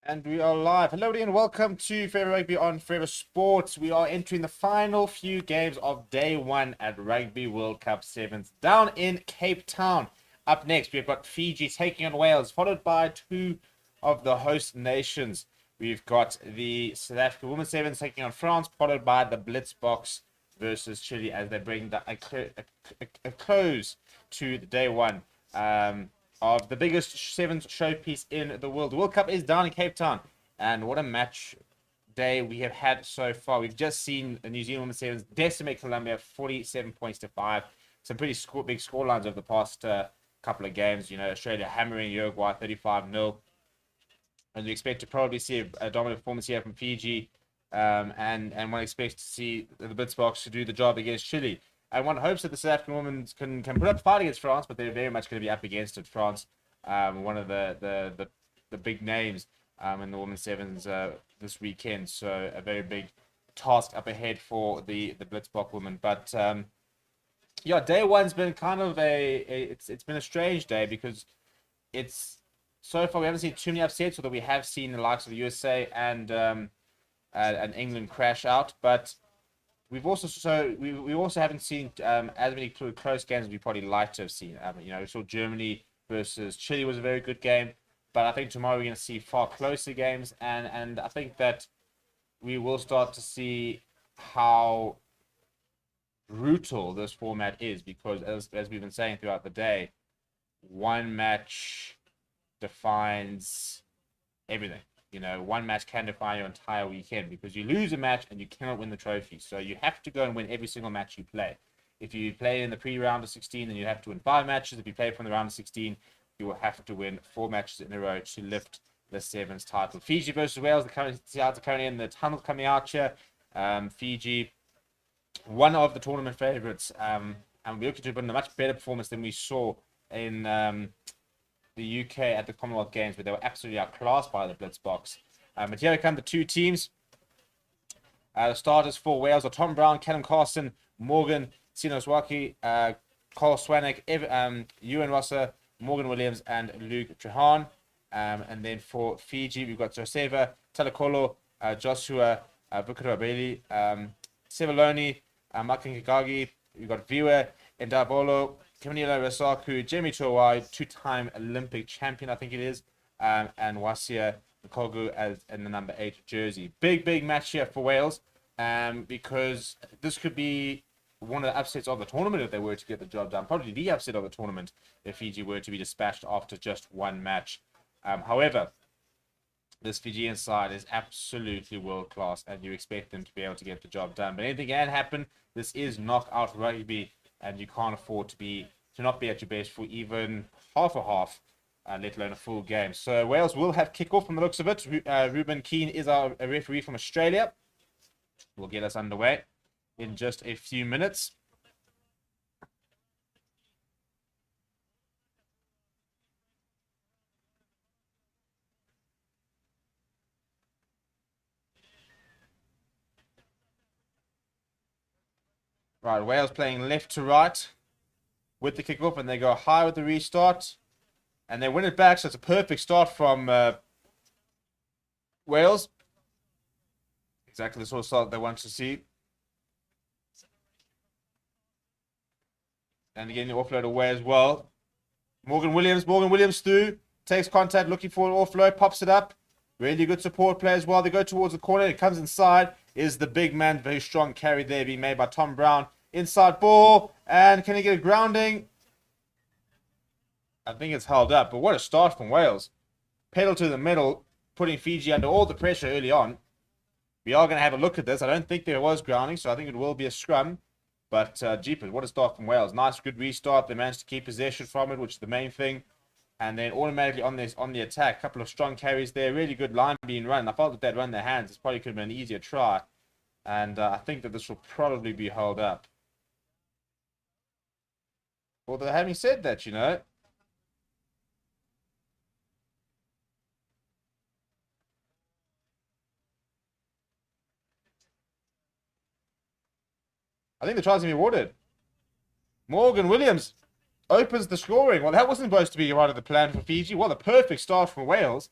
And we are live. Hello, everybody, and welcome to Forever Rugby on Forever Sports. We are entering the final few games of day one at Rugby World Cup Sevens down in Cape Town. Up next, we've got Fiji taking on Wales, followed by two of the host nations. We've got the South African Women's Sevens taking on France, followed by the Blitzboks versus Chile as they bring a close to the day one. Of the biggest sevens showpiece in the world. The World Cup is down in Cape Town, and what a match day we have had so far. We've just seen the New Zealand Women's Sevens decimate Colombia 47 points to 5. Some pretty big scorelines over the past couple of games. You know, Australia hammering Uruguay 35-0. And we expect to probably see a dominant performance here from Fiji. And one expects to see the Blitzboks to do the job against Chile. And one hopes that the South African women can put up a fight against France, but they're very much going to be up against it. France, one of the big names in the women's sevens this weekend. So a very big task up ahead for the Blitzbok women. But yeah, day one's been kind of it's been a strange day because it's so far we haven't seen too many upsets, although we have seen the likes of the USA and England crash out, but. We also haven't seen as many close games as we probably like to have seen. We saw Germany versus Chile was a very good game, but I think tomorrow we're going to see far closer games, and I think that we will start to see how brutal this format is because as we've been saying throughout the day, one match defines everything. You know, one match can define your entire weekend because you lose a match and you cannot win the trophy. So you have to go and win every single match you play. If you play in the pre-round of 16, then you have to win 5 matches. If you play from the round of 16, you will have to win 4 matches in a row to lift the Sevens title. Fiji versus Wales, the sides are currently in the tunnel coming out here. Fiji, one of the tournament favorites, and we're looking to put in a much better performance than we saw in the UK at the Commonwealth Games, where they were absolutely outclassed by the Blitzboks. But here come the two teams. The starters for Wales are Tom Brown, Callum Carson, Morgan Sinoswaki, Carl Swanek, Ewan Rosser, Morgan Williams, and Luke Trehan. And then for Fiji, we've got Joseva Talakolo, Joshua Bukarabeli, Sevaloni, Makin Kagagi. We've got Viwa Ndabolo, Camilo Rasaku, Jamie Chowai, two-time Olympic champion, I think it is, and Wasia Nkogu as in the number 8 jersey. Big match here for Wales, because this could be one of the upsets of the tournament if they were to get the job done. Probably the upset of the tournament if Fiji were to be dispatched after just one match. However, this Fijian side is absolutely world-class, and you expect them to be able to get the job done. But anything can happen. This is knockout rugby, and you can't afford to not be at your best for even half a half, let alone a full game. So Wales will have kickoff from the looks of it. Ruben Keane is a referee from Australia. Will get us underway in just a few minutes. Right, Wales playing left to right with the kickoff, and they go high with the restart, and they win it back. So it's a perfect start from Wales. Exactly the sort of start they want to see. And again, the offload away as well. Morgan Williams through, takes contact, looking for an offload, pops it up. Really good support play as well. They go towards the corner. It comes inside. Is the big man, very strong carry there being made by Tom Brown. Inside ball. And can he get a grounding? I think it's held up. But what a start from Wales. Pedal to the middle, putting Fiji under all the pressure early on. We are going to have a look at this. I don't think there was grounding, so I think it will be a scrum. But jeepers, what a start from Wales. Nice, good restart. They managed to keep possession from it, which is the main thing. And then automatically on the attack, a couple of strong carries there. Really good line being run. I felt that they'd run their hands. This probably could have been an easier try. And I think that this will probably be held up. Although having said that, I think the try's going to be awarded. Morgan Williams opens the scoring. Well, that wasn't supposed to be part of the plan for Fiji. What a perfect start for Wales.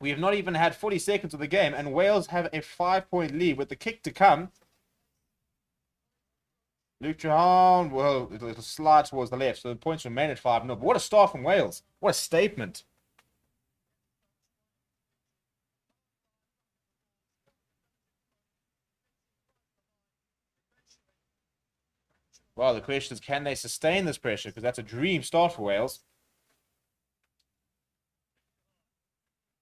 We have not even had 40 seconds of the game, and Wales have a 5-point lead with the kick to come. Watchalong, well, it'll slide towards the left, so the points remain at 5-0. But what a start from Wales. What a statement. Well, the question is, can they sustain this pressure? Because that's a dream start for Wales.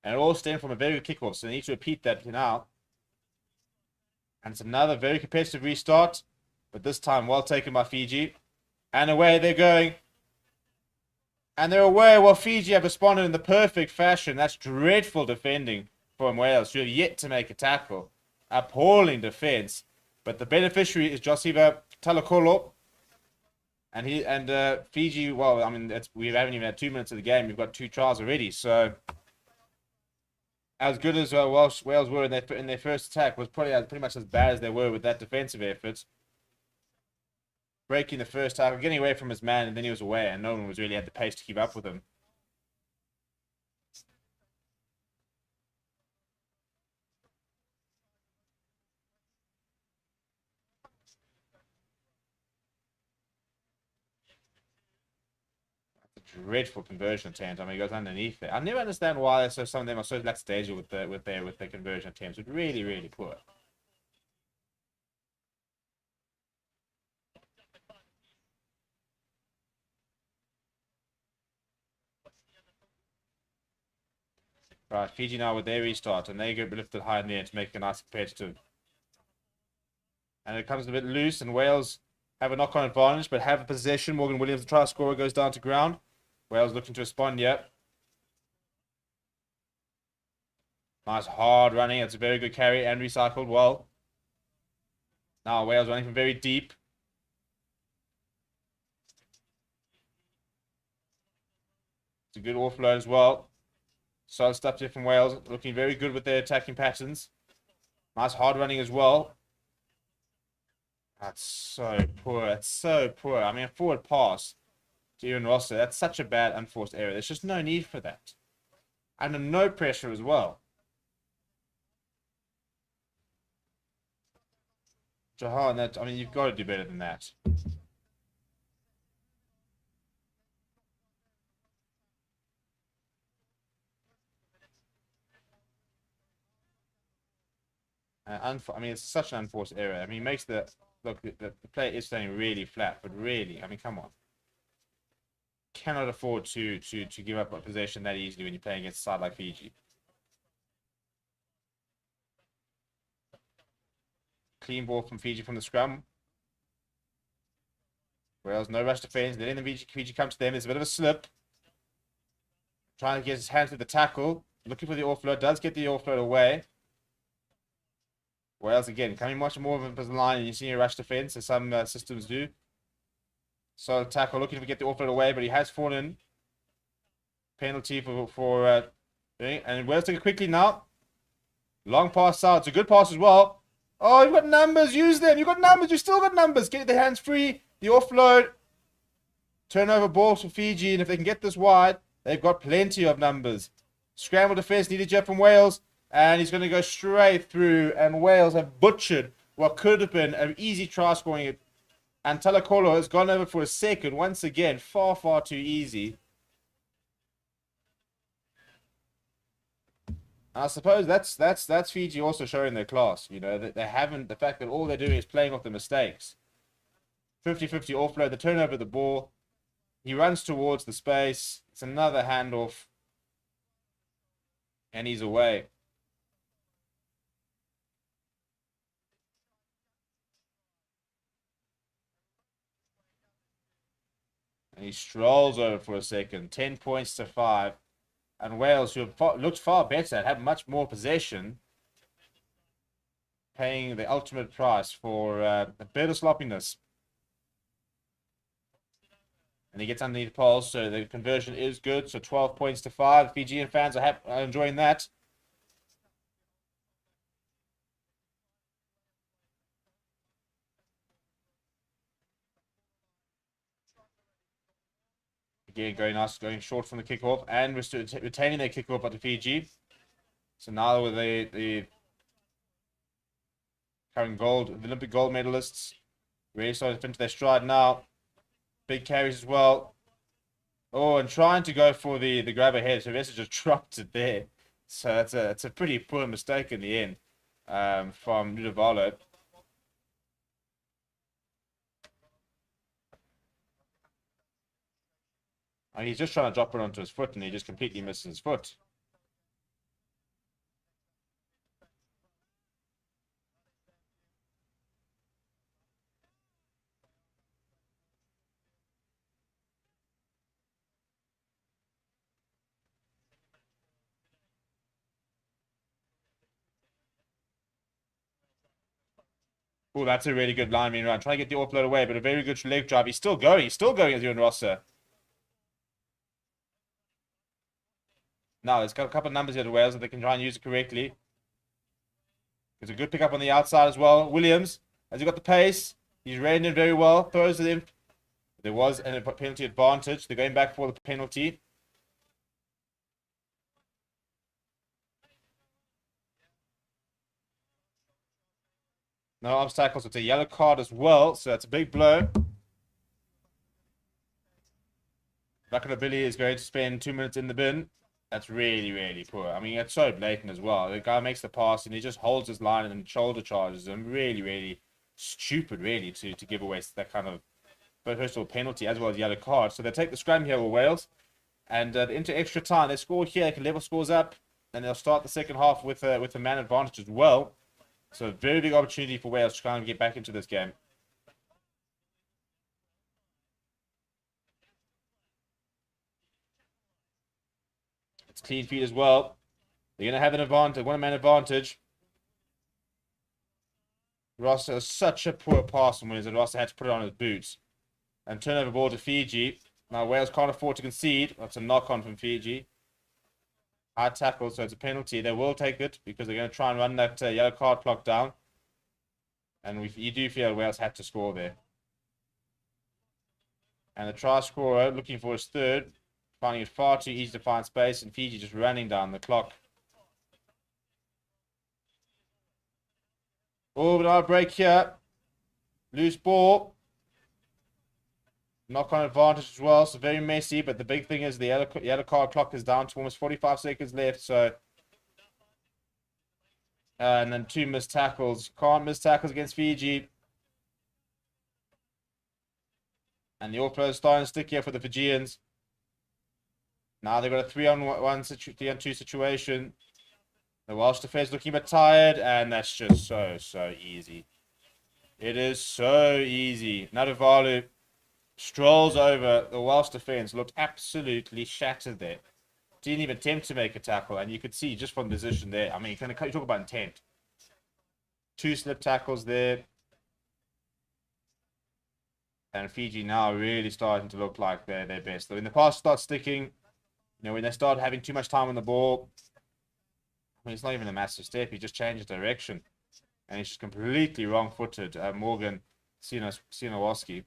And it all stemmed from a very good kickoff, so they need to repeat that now. And it's another very competitive restart, but this time well taken by Fiji. And away they're going. And they're away. Well, Fiji have responded in the perfect fashion. That's dreadful defending from Wales, who have yet to make a tackle. Appalling defense. But the beneficiary is Josiva Talakolo. And Fiji, well, I mean, we haven't even had 2 minutes of the game. We've got 2 tries already. So, as good as Wales were in their first attack, was probably pretty much as bad as they were with that defensive effort. Breaking the first tackle, getting away from his man, and then he was away, and no one was really at the pace to keep up with him. That's a dreadful conversion attempt. I mean, he goes underneath there. I never understand why some of them are so lackadaisical with their conversion attempts. It's really, really poor. Right, Fiji now with their restart, and they get lifted high in the end to make a nice competitive. And it comes a bit loose, and Wales have a knock-on advantage, but have a possession. Morgan Williams, the try scorer, goes down to ground. Wales looking to respond here. Nice hard running. It's a very good carry and recycled well. Now Wales running from very deep. It's a good offload as well. Solid stuff here from Wales. Looking very good with their attacking patterns. Nice hard running as well. That's so poor. That's so poor. I mean, a forward pass to Ian Rosser. That's such a bad unforced error. There's just no need for that. And no pressure as well. Jahan, I mean, you've got to do better than that. I mean, it's such an unforced error. I mean, it makes the play is staying really flat, but really, I mean, come on. Cannot afford to give up a possession that easily when you're playing against a side like Fiji. Clean ball from Fiji from the scrum. Wales, no rush defense. Then the Fiji come to them. There's a bit of a slip. Trying to get his hands through the tackle. Looking for the offload. Does get the offload away. Wales again coming much more of a line, and you see a rush defense as some systems do. So tackle looking to get the offload away, but he has fallen. Penalty for and Wales take it quickly now. Long pass out. It's a good pass as well. Oh, you've got numbers. Use them. You've got numbers. You've still got numbers. Get their hands free. The offload. Turnover balls for Fiji, and if they can get this wide, they've got plenty of numbers. Scramble defense needed here from Wales. And he's going to go straight through. And Wales have butchered what could have been an easy try scoring. And Talakolo has gone over for a second. Once again, far, far too easy. I suppose that's Fiji also showing their class. You know, that they haven't, the fact that all they're doing is playing off the mistakes. 50-50 offload, the turnover of the ball. He runs towards the space. It's another handoff. And he's away. And he strolls over for a second. 10 points to 5. And Wales, who have looked far better, had much more possession, paying the ultimate price for a bit of sloppiness. And he gets underneath the poles, so the conversion is good. So 12 points to 5. Fijian fans are enjoying that. Again, going nice, going short from the kickoff, and retaining their kickoff at the Fiji. So now with the current the Olympic gold medalists, really starting to fit into their stride now. Big carries as well. Oh, and trying to go for the grab ahead. So Vesta just dropped it there. So it's a pretty poor mistake in the end from Ludovalo. And he's just trying to drop it onto his foot, and he just completely misses his foot. Oh, that's a really good line being run. Trying to get the offload away, but a very good leg drive. He's still going. He's still going as Ewan Rosser. Now, there's got a couple of numbers here to Wales that they can try and use it correctly. There's a good pickup on the outside as well. Williams, has he got the pace? He's reined in very well. Throws it in. There was a penalty advantage. They're going back for the penalty. No obstacles. It's a yellow card as well, so that's a big blow. Billy is going to spend 2 minutes in the bin. That's really, really poor. I mean, it's so blatant as well. The guy makes the pass and he just holds his line and shoulder charges him. Really, really stupid, really, to give away that kind of personal penalty as well as yellow card. So they take the scrum here with Wales. And into extra time, they score here. They can level scores up. And they'll start the second half with a man advantage as well. So a very big opportunity for Wales to try and get back into this game. It's clean feet as well. They're going to have an advantage, one-man advantage. Rosser has such a poor pass from Williams that Rosser had to put it on his boots. And turnover ball to Fiji. Now Wales can't afford to concede. That's a knock-on from Fiji. Hard tackle, so it's a penalty. They will take it because they're going to try and run that yellow card clock down. And you do feel Wales had to score there. And the try scorer looking for his third. Finding it far too easy to find space. And Fiji just running down the clock. Oh, but our break here. Loose ball. Knock-on advantage as well. So very messy. But the big thing is the yellow card clock is down to almost 45 seconds left. So... and then 2 missed tackles. Can't miss tackles against Fiji. And the offload is starting to stick here for the Fijians. Now they've got a 3-on-2 situation. The Welsh defense looking a bit tired. And that's just so easy. It is so easy. Nadavalu strolls over. The Welsh defense looked absolutely shattered there. Didn't even attempt to make a tackle. And you could see just from the position there. I mean, you talk about intent. 2 slip tackles there. And Fiji now really starting to look like they're their best. So when the pass starts sticking, when they start having too much time on the ball, I mean, it's not even a massive step. He just changes direction. And he's just completely wrong-footed. Morgan Sinowoski.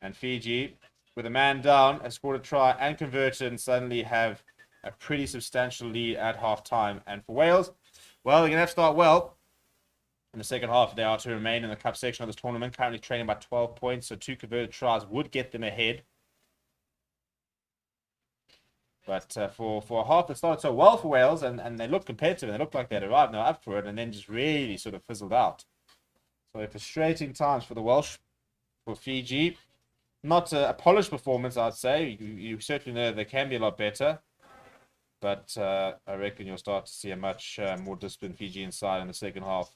And Fiji, with a man down, has scored a try and converted and suddenly have a pretty substantial lead at half-time. And for Wales, well, they're going to have to start well. In the second half, they are to remain in the cup section of this tournament, currently trailing by 12 points. So 2 converted tries would get them ahead. But for a half, they started so well for Wales, and they looked competitive, and they looked like they'd arrived now up for it, and then just really sort of fizzled out. So frustrating times for the Welsh, for Fiji. Not a polished performance, I'd say. You certainly know they can be a lot better. But I reckon you'll start to see a much more disciplined Fijian side in the second half.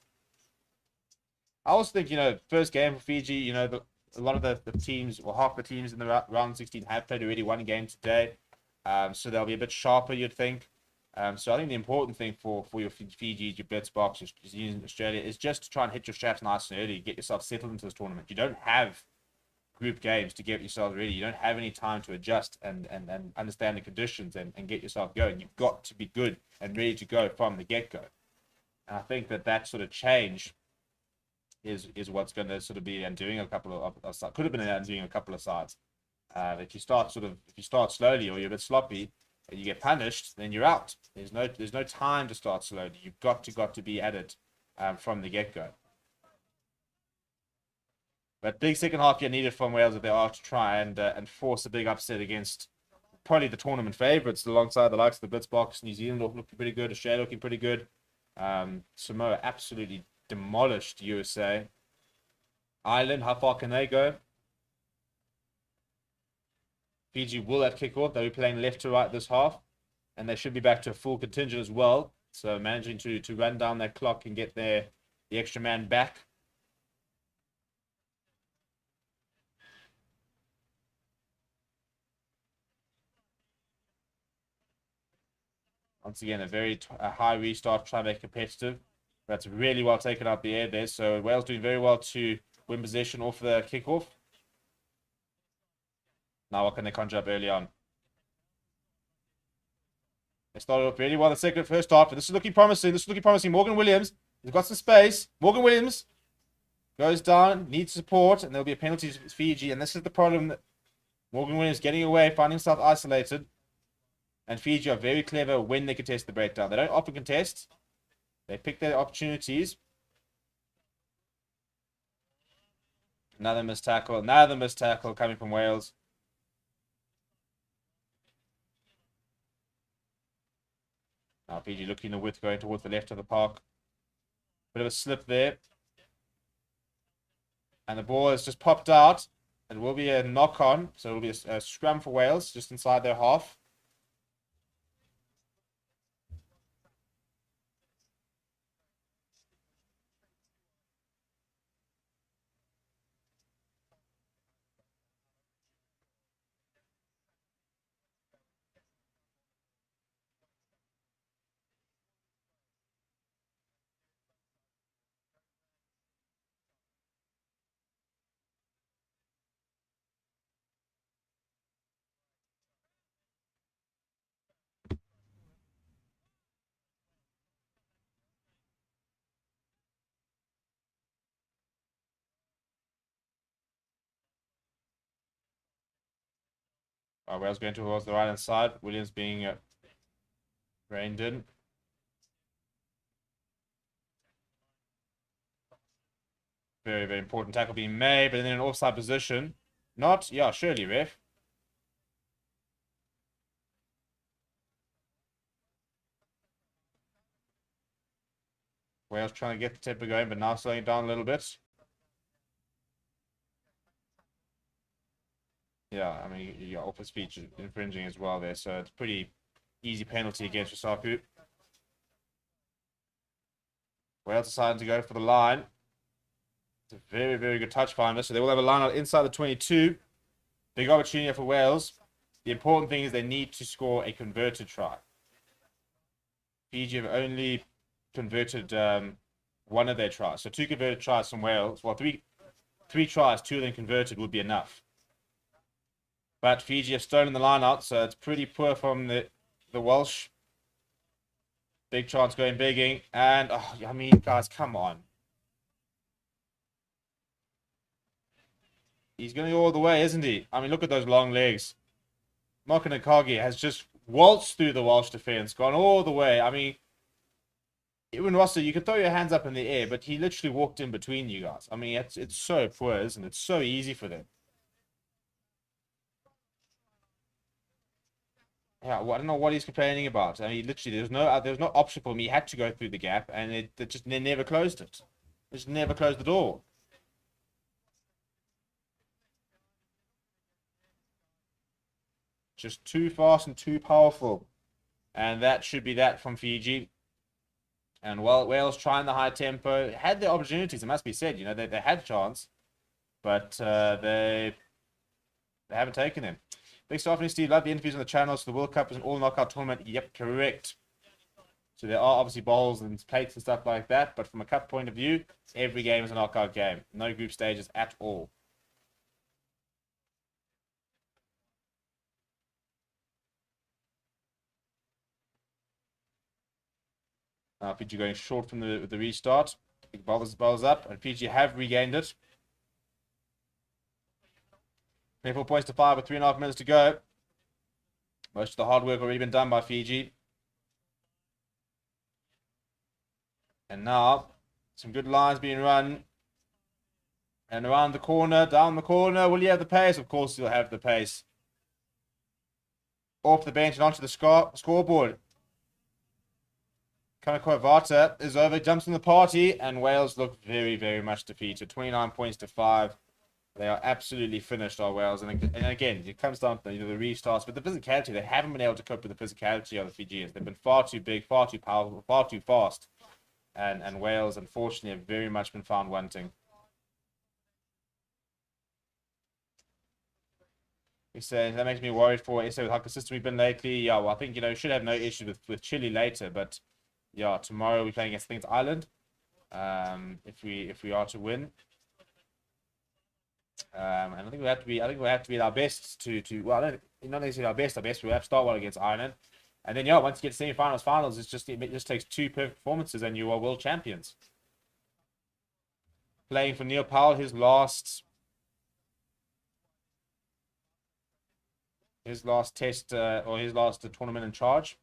I also think, first game for Fiji, a lot of the teams, or half the teams in the round 16 have played already one game today. So they'll be a bit sharper, you'd think. So I think the important thing for your Fiji, your Blitzbox, your using Australia, is just to try and hit your straps nice and early, get yourself settled into this tournament. You don't have group games to get yourself ready. You don't have any time to adjust and understand the conditions and get yourself going. You've got to be good and ready to go from the get-go. And I think that sort of change is what's going to sort of be undoing a couple of sides. Could have been undoing a couple of sides. If you start slowly or you're a bit sloppy, and you get punished, then you're out. There's no time to start slowly. You've got to be at it from the get-go. But big second half here needed from Wales if they are to try and force a big upset against probably the tournament favourites alongside the likes of the Blitzboks. New Zealand looking pretty good. Australia looking pretty good. Samoa absolutely demolished USA. Ireland, how far can they go? Fiji will have kickoff. They'll be playing left to right this half. And they should be back to a full contingent as well. So managing to run down that clock and get the extra man back. Once again, a very high restart, try to make it competitive. That's really well taken out the air there. So Wales doing very well to win possession off the kickoff. Now what can they conjure up early on? They started off really well the first half. This is looking promising. Morgan Williams has got some space. Morgan Williams goes down, needs support, and there'll be a penalty to Fiji. And this is the problem that Morgan Williams getting away, finding himself isolated. And Fiji are very clever when they contest the breakdown. They don't often contest. They pick their opportunities. Another missed tackle coming from Wales. Now Fiji looking the width, going towards the left of the park. Bit of a slip there. And the ball has just popped out. It will be a knock-on. So it will be a scrum for Wales just inside their half. Wales going towards the right-hand side. Williams being reined in. Very, very important tackle being made, but in an offside position. Not? Yeah, surely, ref. Wales trying to get the tempo going, but now slowing it down a little bit. Yeah, I mean, you got off speech infringing as well there, so it's pretty easy penalty against Rosaku. Wales deciding to go for the line. It's a very, very good touch finder, so they will have a line out inside the 22. Big opportunity for Wales. The important thing is they need to score a converted try. Fiji have only converted one of their tries. So 2 converted tries from Wales. Well, three tries, 2 of them converted would be enough. But Fiji have stolen the line out, so it's pretty poor from the Welsh. Big chance going bigging. And, oh, I mean, guys, come on. He's going to go all the way, isn't he? I mean, look at those long legs. Mokanakagi has just waltzed through the Welsh defense, gone all the way. I mean, even Rossa, you can throw your hands up in the air, but he literally walked in between you guys. I mean, it's so poor, isn't it? It's so easy for them. Yeah, well, I don't know what he's complaining about. I mean, literally, there's no option for him. He had to go through the gap, and they never closed it. They just never closed the door. Just too fast and too powerful. And that should be that from Fiji. And Wales trying the high tempo. Had their opportunities, it must be said. You know, they had a chance. But they haven't taken them. Thanks, Stephanie, Steve. Love the interviews on the channel. So the World Cup is an all-knockout tournament. Yep, correct. So there are obviously bowls and plates and stuff like that. But from a cup point of view, every game is a knockout game. No group stages at all. Fiji going short from the restart. Big bowls up, and Fiji have regained it. 24 points to 5 with 3.5 minutes to go. Most of the hard work already been done by Fiji. And now, some good lines being run. And around the corner, down the corner. Will he have the pace? Of course he'll have the pace. Off the bench and onto the scoreboard. Kanako is over, jumps in the party, and Wales look very, very much defeated. 29 points to 5. They are absolutely finished, our Wales. And again, it comes down to the restarts, but the physicality, they haven't been able to cope with the physicality of the Fijians. They've been far too big, far too powerful, far too fast. And Wales, unfortunately, have very much been found wanting. He says, that makes me worried for SA with how consistent we've been lately. Yeah, well, I think, should have no issues with Chile later, but yeah, tomorrow we're playing against, I think it's Ireland. If we are to win. And I think we have to be at our best to well, not necessarily our best, but we have to start well against Ireland. And then once you get to semi-finals, finals, it just takes 2 perfect performances and you are world champions. Playing for Neil Powell, his last test or his last tournament in charge.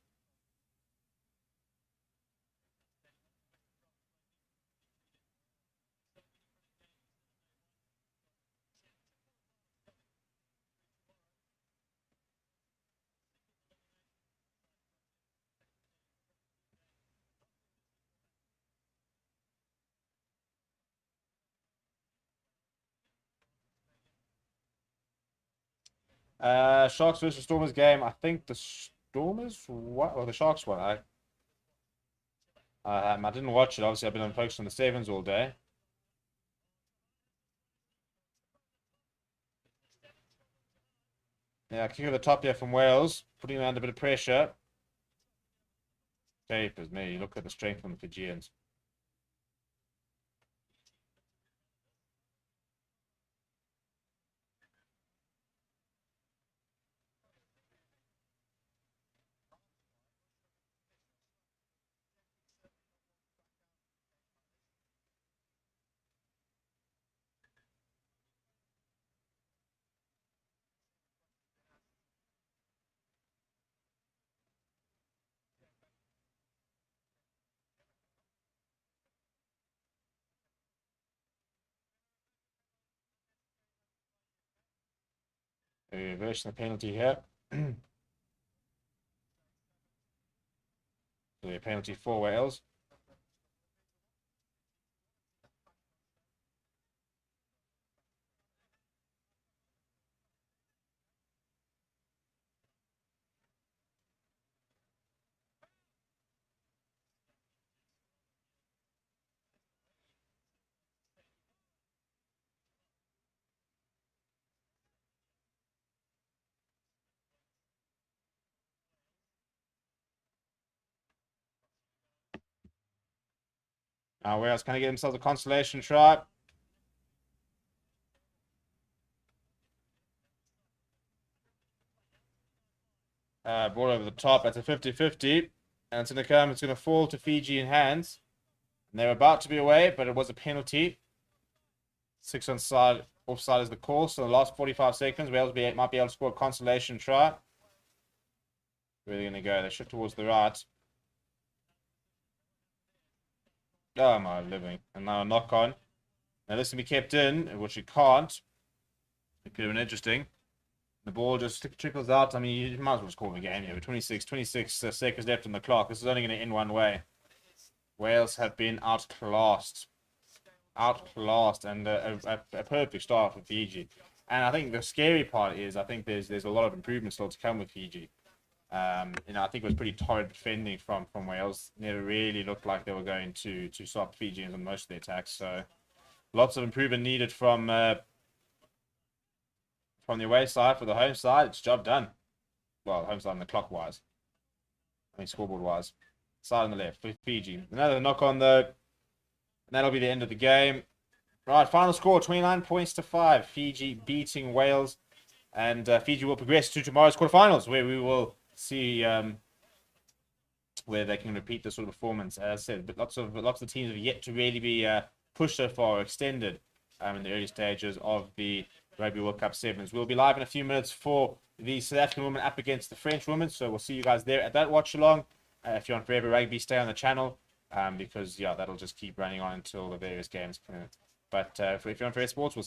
Sharks versus Stormers game. I think the Stormers what or the Sharks won. I didn't watch it. Obviously, I've been focused on the Sevens all day. Yeah, kick at the top here from Wales, putting them under a bit of pressure. Papers me. Look at the strength from the Fijians. Reversing the penalty here. So a penalty for Wales. Now Wales can get themselves a consolation try. Ball over the top. That's a 50-50. And it's going to come. It's going to fall to Fijian hands. And they're about to be away, but it was a penalty. 6 onside. Offside is the call. So in the last 45 seconds, Wales might be able to score a consolation try. Where are they going to go? They shift towards the right. Oh, my living. And now a knock on. Now this can be kept in, which it can't. It could have been interesting. The ball just trickles out. I mean, you might as well just call the game here. 26 seconds left on the clock. This is only going to end one way. Wales have been outclassed. And a perfect start for Fiji. And I think the scary part is I think there's a lot of improvement still to come with Fiji. I think it was pretty torrid defending from Wales. Never really looked like they were going to stop Fijians on most of their attacks. So lots of improvement needed from the away side. For the home side, it's job done. Well, home side on the clock-wise. I mean, scoreboard-wise. Side on the left for Fiji. Another knock on, though. And that'll be the end of the game. Right, final score, 29 points to 5. Fiji beating Wales. And Fiji will progress to tomorrow's quarterfinals, where we will see where they can repeat this sort of performance. As I said, but lots of the teams have yet to really be pushed so far or extended in the early stages of the Rugby World Cup Sevens. We'll be live in a few minutes for the South African women up against the French women. So we'll see you guys there at that watch along. If you're on Forever Rugby, stay on the channel because, yeah, that'll just keep running on until the various games. But if you're on Forever Sports, we'll see